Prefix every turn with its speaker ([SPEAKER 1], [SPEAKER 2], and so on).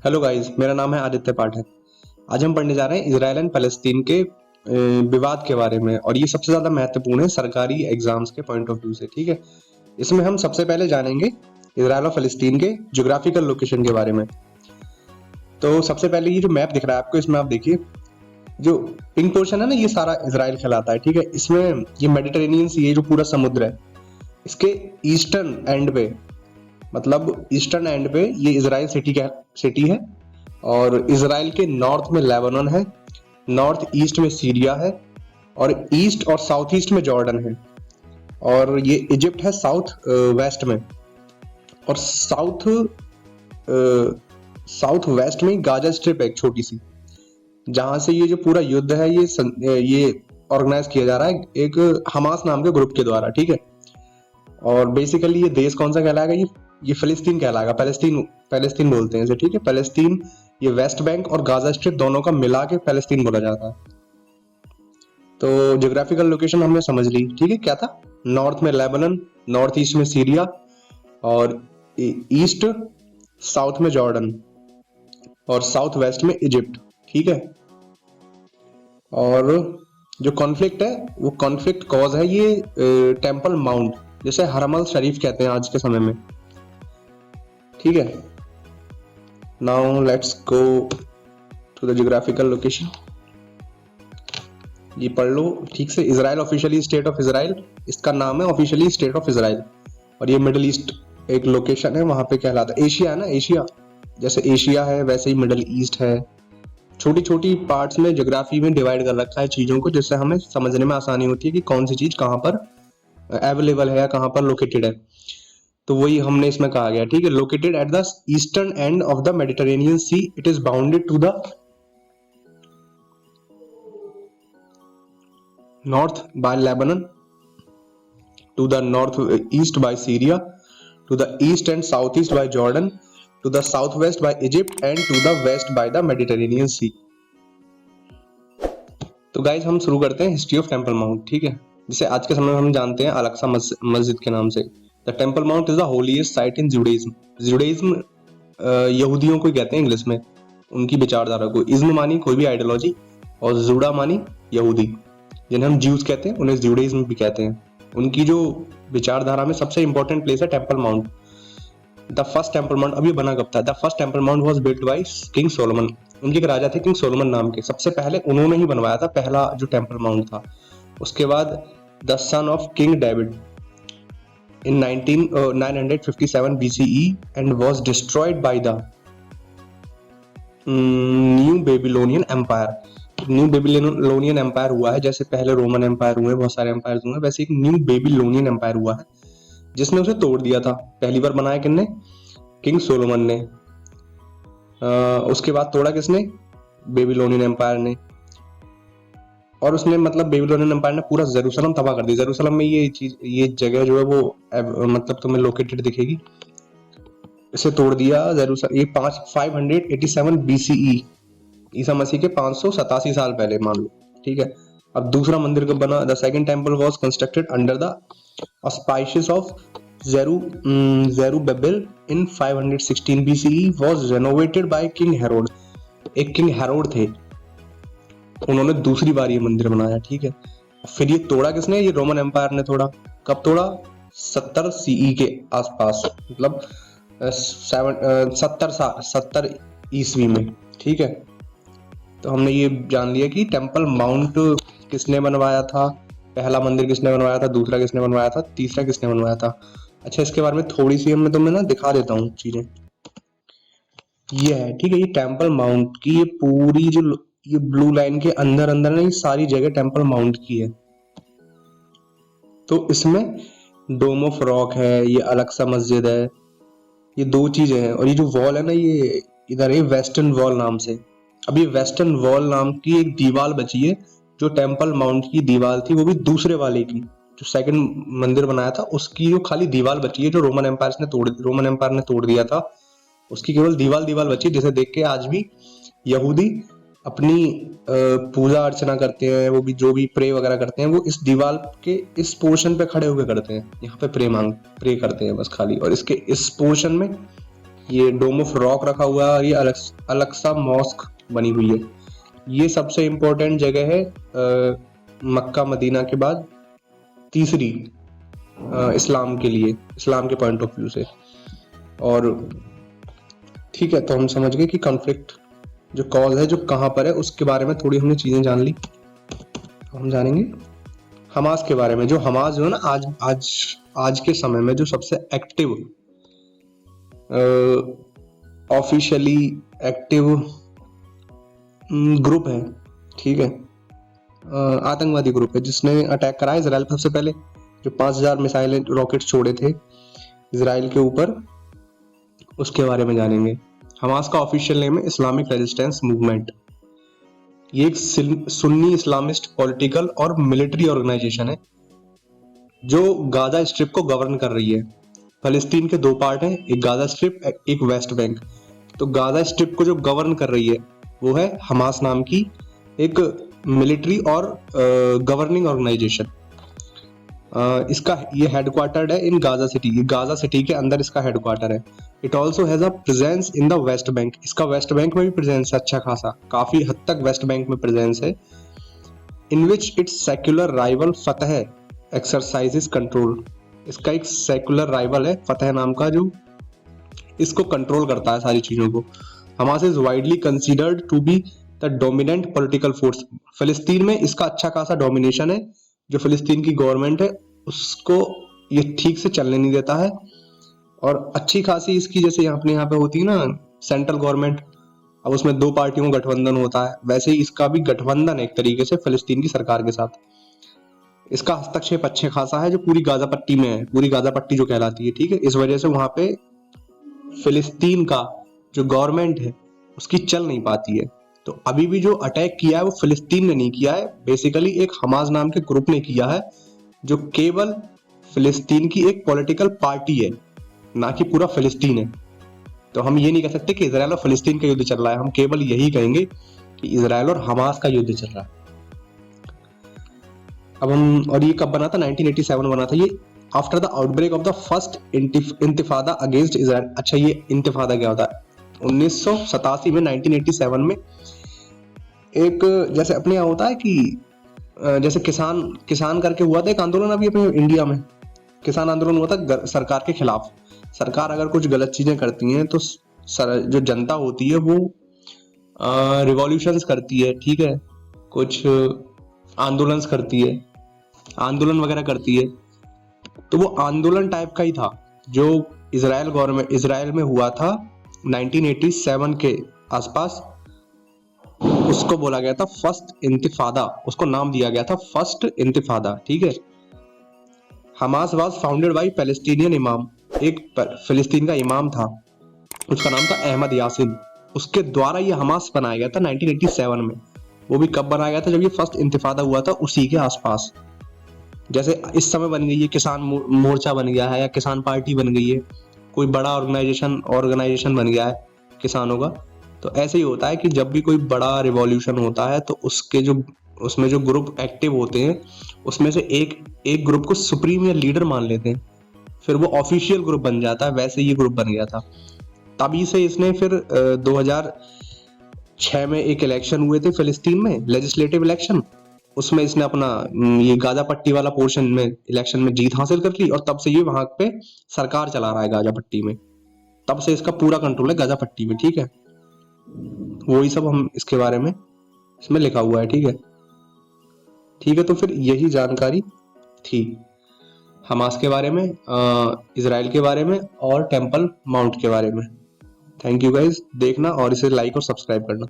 [SPEAKER 1] Hello guys, मेरा नाम है आदित्य पाठक। आज हम पढ़ने जा रहे हैं इजराइल एंड फलस्तीन के विवाद के बारे में, और ये सबसे ज्यादा महत्वपूर्ण है सरकारी एग्जाम्स के पॉइंट ऑफ व्यू से। ठीक है, इसमें हम सबसे पहले जानेंगे इजराइल और फलस्तीन के ज्योग्राफिकल लोकेशन के बारे में। तो सबसे पहले ये जो मैप दिख रहा है आपको, इसमें आप देखिए, जो पिंक पोर्शन है ना, ये सारा इजराइल कहलाता है। ठीक है, इसमें ये मेडिटेरेनियन सी, ये जो पूरा समुद्र है, इसके ईस्टर्न एंड पे, मतलब ईस्टर्न एंड पे ये इजराइल सिटी है। और इजराइल के नॉर्थ में लेबनान है, नॉर्थ ईस्ट में सीरिया है, और ईस्ट और साउथ ईस्ट में जॉर्डन है, और ये इजिप्ट है साउथ वेस्ट में। और साउथ वेस्ट में गाजा स्ट्रिप है एक छोटी सी, जहां से ये जो पूरा युद्ध है ये ऑर्गेनाइज किया जा रहा है एक हमास नाम के ग्रुप के द्वारा। ठीक है, और बेसिकली ये देश कौन सा कहलाएगा, ये फिलिस्तीन कहलाएगा। पैलेस्तीन बोलते हैं इसे। ठीक है, पैलेस्तीन, ये वेस्ट बैंक और गाजा स्ट्रिप दोनों का मिला के पैलेस्तीन बोला जाता है। तो ज्योग्राफिकल लोकेशन हमने समझ ली। ठीक है, क्या था? नॉर्थ में लेबनान, नॉर्थ ईस्ट में सीरिया, और ईस्ट साउथ में जॉर्डन, और साउथ वेस्ट में इजिप्ट। ठीक है, और जो कॉन्फ्लिक्ट है वो कॉन्फ्लिक्ट कॉज है ये टेम्पल माउंट, जिसे हरमल शरीफ कहते हैं आज के समय में। ठीक है, now let's go to the geographical location. ये पढ़ लो ठीक से। Israel officially state of Israel, इसका नाम है ऑफिशियली स्टेट ऑफ इजराइल। और ये मिडिल ईस्ट एक लोकेशन है, वहां पे कहलाता है। एशिया है ना, एशिया जैसे एशिया है वैसे ही मिडिल ईस्ट है। छोटी छोटी पार्ट्स में ज्योग्राफी में डिवाइड कर रखा है चीजों को, जिससे हमें समझने में आसानी होती है कि कौन सी चीज कहाँ पर अवेलेबल है या कहाँ पर लोकेटेड है। तो वही हमने इसमें कहा गया। ठीक है, located at the eastern end of the Mediterranean sea, it is bounded to the north by Lebanon, to the north east by Syria, to the east and south east by Jordan, to the south west by Egypt, and to the west by the Mediterranean sea. तो guys हम शुरू करते हैं history of temple mount. ठीक है, जिसे आज के समय में हम जानते हैं अल-अक्सा मस्जिद के नाम से। The temple mount is the holiest site in Judaism. Judaism यहूदियों को कहते हैं इंग्लिश में, उनकी विचारधारा को। इज्म मानी कोई भी आइडियोलॉजी, और जुड़ा मानी यहूदी, जिन्हें हम ज्यूज कहते हैं, उन्हें जुडाइज्म भी कहते हैं। उनकी जो विचारधारा में सबसे इंपॉर्टेंट प्लेस है temple mount. The first temple mount, अब ये बना कब था? The first temple mount was built by king Solomon. उनके एक राजा थे किंग सोलोमन नाम के, सबसे पहले उन्होंने ही बनवाया था पहला जो टेम्पल माउंट था। उसके बाद the son of king David in 957 BCE and was destroyed by the New Babylonian Empire। New Babylonian Empire हुआ है, जैसे पहले रोमन एम्पायर हुए, बहुत सारे एम्पायर हुए, वैसे एक न्यू बेबीलोनियन एम्पायर हुआ है जिसने उसे तोड़ दिया था। पहली बार बनाया किसने? किंग सोलोमन ने। उसके बाद तोड़ा किसने? बेबीलोनियन एम्पायर ने। और उसने, मतलब बेबीलोनियन एम्पायर ने पूरा जेरूसलम तबाह कर दिया। जेरूसलम में ये जगह जो है वो मतलब तुम्हें लोकेटेड दिखेगी। इसे तोड़ दिया जेरूसलम। ये 587 BCE, ईसा मसीह के 587 साल पहले मान लो। ठीक है, अब दूसरा मंदिर कब बना? The second temple was constructed under the auspicious of Zerubbabel in 516 BCE, was renovated by king Herod. एक किंग हेरोड थे, उन्होंने दूसरी बार ये मंदिर बनाया। ठीक है, फिर ये तोड़ा किसने? ये रोमन एम्पायर ने तोड़ा। कब तोड़ा? 70 CE के आसपास, मतलब 70 ईस्वी में। ठीक है, तो हमने ये जान लिया कि टेम्पल माउंट किसने बनवाया था, पहला मंदिर किसने बनवाया था, दूसरा किसने बनवाया था, तीसरा किसने बनवाया था। अच्छा, इसके बारे में थोड़ी सी मैं तुम्हें ना दिखा देता हूँ चीजें। ये है, ठीक है, ये टेम्पल माउंट की ये पूरी जो ये ब्लू लाइन के अंदर अंदर ना, ये सारी जगह टेम्पल माउंट की है। तो इसमें डोम ऑफ रॉक है, ये अल-अक्सा मस्जिद है, ये दो चीजें हैं। और ये जो वॉल है ना, ये इधर है वेस्टर्न वॉल नाम से। अब ये वेस्टर्न वॉल नाम की एक दीवार बची है, जो टेम्पल माउंट की दीवार थी, वो भी दूसरे वाले की, जो सेकंड मंदिर बनाया था उसकी जो खाली दीवार बची है, जो रोमन एम्पायर ने तोड़ दिया था, उसकी केवल दीवार बची, जिसे देख के आज भी यहूदी अपनी पूजा अर्चना करते हैं। वो भी जो भी प्रे वगैरह करते हैं, वो इस दीवार के इस पोर्शन पे खड़े होकर करते हैं। यहाँ पे प्रे करते हैं बस खाली। और इसके इस पोर्शन में ये डोम ऑफ रॉक रखा हुआ है, और ये अलक्सा मॉस्क बनी हुई है। ये सबसे इम्पोर्टेंट जगह है मक्का मदीना के बाद तीसरी इस्लाम के लिए, इस्लाम के पॉइंट ऑफ व्यू से। और ठीक है, तो हम समझ गए कि कॉन्फ्लिक्ट जो कॉज है, जो कहाँ पर है, उसके बारे में थोड़ी हमने चीजें जान ली। हम जानेंगे हमास के बारे में। जो हमास जो है ना, आज के समय में जो सबसे एक्टिव, ऑफिशियली एक्टिव ग्रुप है, ठीक है, आतंकवादी ग्रुप है, जिसने अटैक करा है इजराइल पर सबसे पहले, जो 5000 मिसाइल रॉकेट छोड़े थे इजराइल के ऊपर, उसके बारे में जानेंगे। हमास का ऑफिशियल नेम है इस्लामिक रेजिस्टेंस मूवमेंट। ये एक सुन्नी इस्लामिस्ट पॉलिटिकल और मिलिट्री ऑर्गेनाइजेशन है जो गाजा स्ट्रिप को गवर्न कर रही है। फलस्तीन के दो पार्ट हैं, एक गाजा स्ट्रिप, एक वेस्ट बैंक। तो गाजा स्ट्रिप को जो गवर्न कर रही है वो है हमास नाम की एक मिलिट्री और गवर्निंग ऑर्गेनाइजेशन। इसका ये हेडक्वार्टर्ड है in Gaza city. Gaza city के अंदर इसका हेडक्वार्टर है। It also has a presence in the West Bank. इसका वेस्ट बैंक में भी प्रेजेंस है, अच्छा खासा, काफी हद तक वेस्ट बैंक में प्रेजेंस है। इन विच इट्स सेक्युलर राइवल फतह एक्सरसाइजेस कंट्रोल। इसका एक सेक्युलर राइवल है फतह नाम का, जो इसको कंट्रोल करता है सारी चीजों को। Hamas is widely considered to be the dominant political force. फिलिस्तीन में इसका अच्छा खासा डोमिनेशन है। जो फिलिस्तीन की गवर्नमेंट है उसको ये ठीक से चलने नहीं देता है, और अच्छी खासी इसकी, जैसे अपने यहाँ पे होती है ना सेंट्रल गवर्नमेंट, अब उसमें दो पार्टियों का गठबंधन होता है, वैसे ही इसका भी गठबंधन है एक तरीके से फिलिस्तीन की सरकार के साथ। इसका हस्तक्षेप अच्छे खासा है जो पूरी गाजा पट्टी में है, पूरी गाजा पट्टी जो कहलाती है, ठीक है। इस वजह से वहां पे फिलिस्तीन का जो गवर्नमेंट है उसकी चल नहीं पाती है। तो अभी भी जो अटैक किया है वो फिलिस्तीन ने नहीं किया है, बेसिकली एक हमास नाम के ग्रुप ने किया है, जो केवल फिलिस्तीन की एक पॉलिटिकल पार्टी है, ना कि पूरा फिलिस्तीन है। तो हम ये नहीं कह सकते कि इजराइल और फिलिस्तीन का युद्ध चल रहा है, हम केवल यही कहेंगे कि इजराइल और हमास का युद्ध चल रहा है। अब हम, और ये कब बना था? 1987 बना था ये, after the outbreak of the first intifada against Israel. अच्छा, ये इंतिफादा क्या होता है? 1987 में, 1987 में एक, जैसे अपने यहाँ होता है कि जैसे किसान करके हुआ था एक आंदोलन अभी अपने इंडिया में, किसान आंदोलन हुआ था सरकार के खिलाफ। सरकार अगर कुछ गलत चीजें करती हैं तो जो जनता होती है वो रिवॉल्यूशंस करती है, ठीक है, कुछ आंदोलन करती है, आंदोलन वगैरह करती है। तो वो आंदोलन टाइप का ही था जो इजराइल में हुआ था 1987 के आसपास। उसको बोला गया था फर्स्ट इंतिफादा, उसको नाम दिया गया था फर्स्ट इंतिफादा, ठीक है। Hamas was founded by Palestinian इमाम। एक फिलिस्तीन का इमाम था, उसका नाम था अहमद यासिन। उसके द्वारा ये हमास बनाया गया था 1987 में। वो भी कब बनाया गया था? जब ये फर्स्ट इंतिफादा हुआ था, उसी के आसपास। जैसे इस समय बन गई है किसान मोर्चा बन गया है, या किसान पार्टी बन गई है, कोई बड़ा ऑर्गेनाइजेशन बन गया है किसानों का। तो ऐसे ही होता है कि जब भी कोई बड़ा रिवॉल्यूशन होता है तो उसमें जो ग्रुप एक्टिव होते हैं उसमें से एक ग्रुप को सुप्रीम या लीडर मान लेते हैं, फिर वो ऑफिशियल ग्रुप बन जाता है। वैसे ये ग्रुप बन गया था। तभी से इसने फिर 2006 में एक इलेक्शन हुए थे फिलिस्तीन में, लेजिस्लेटिव इलेक्शन। उसमें इसने अपना ये गाजा पट्टी वाला पोर्शन में इलेक्शन में जीत हासिल कर ली, और तब से ये वहां पे सरकार चला रहा है गाजा पट्टी में। तब से इसका पूरा कंट्रोल है गाजा पट्टी में, ठीक है। वही सब हम इसके बारे में इसमें लिखा हुआ है, ठीक है। ठीक है, तो फिर यही जानकारी थी हमास के बारे में, इजराइल के बारे में, और टेम्पल माउंट के बारे में। थैंक यू गाइज, देखना और इसे लाइक और सब्सक्राइब करना।